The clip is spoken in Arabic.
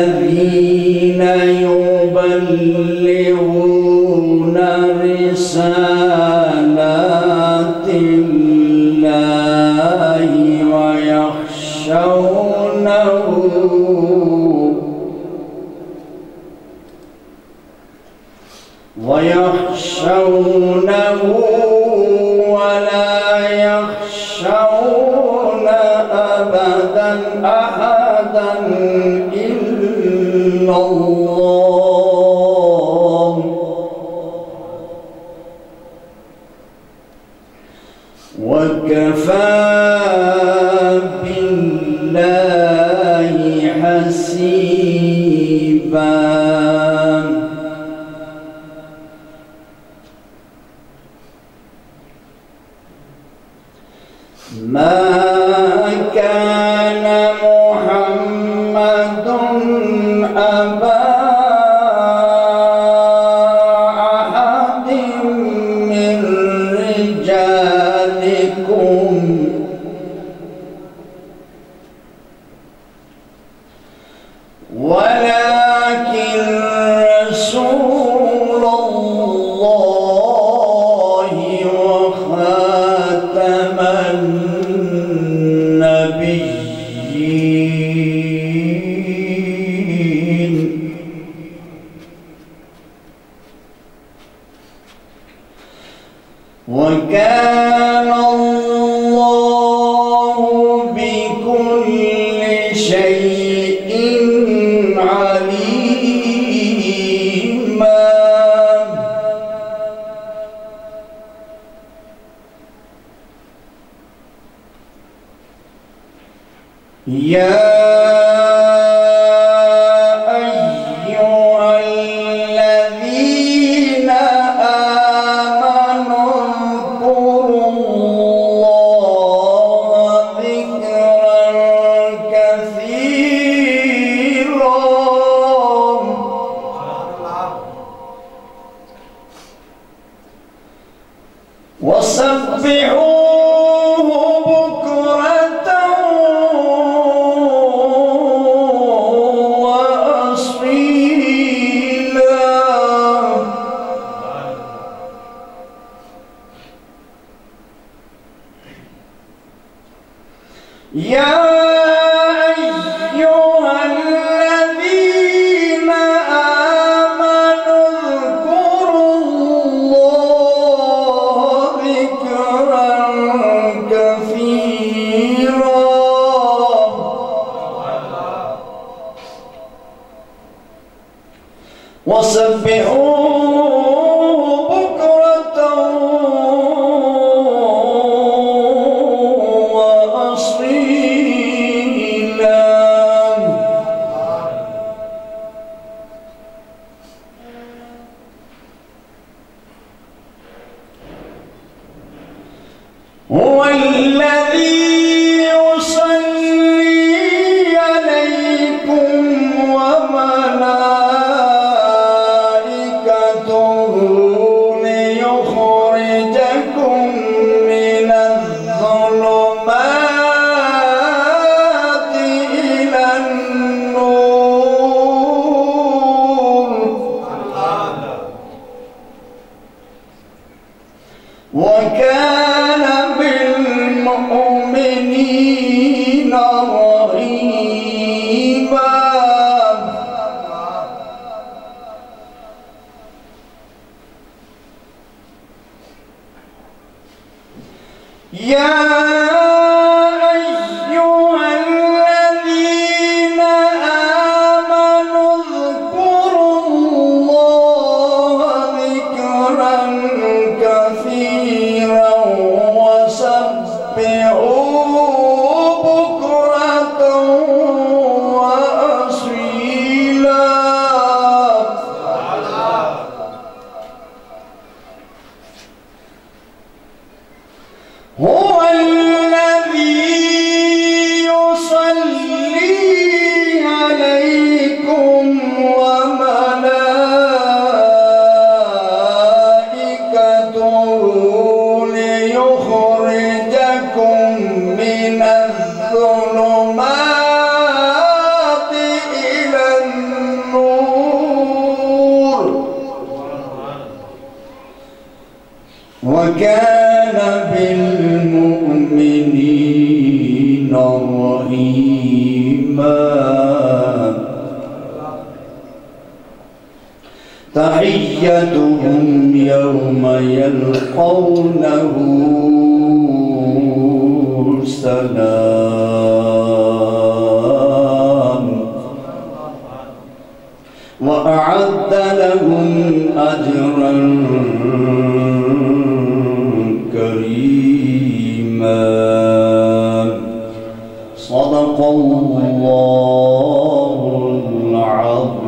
الذين يبلغون رسالات الله ويخشونه ولا يخشون أبدا أحدا إلا الله وكفى بالله حسيبا. ما كان محمد أبا أحد من رجالكم ولكن رسول الله وخاتم النبيين وكان الله بكل شيء عليما. يا أيها الذين آمنوا اذكروا الله ذكرا كثيرا وسبحوه بكرة وأصيلا. يا أيها الذين آمنوا اذكروا الله ذكرا كثيرا وسبحوه بكرة وأصيلا. هو الذي يصلي عليكم وملائكته ليخرجكم من الظلمات إلى النور وكان بالمؤمنين رحيما. يا أيها الذين آمنوا اذكروا الله ذكرا كثيرا وسبحوه بكرة وأصيلا. هو وكان بالمؤمنين رحيما تحيتهم يوم يلقونه سلام وأعد لهم أجرا كريما صدق الله العظيم.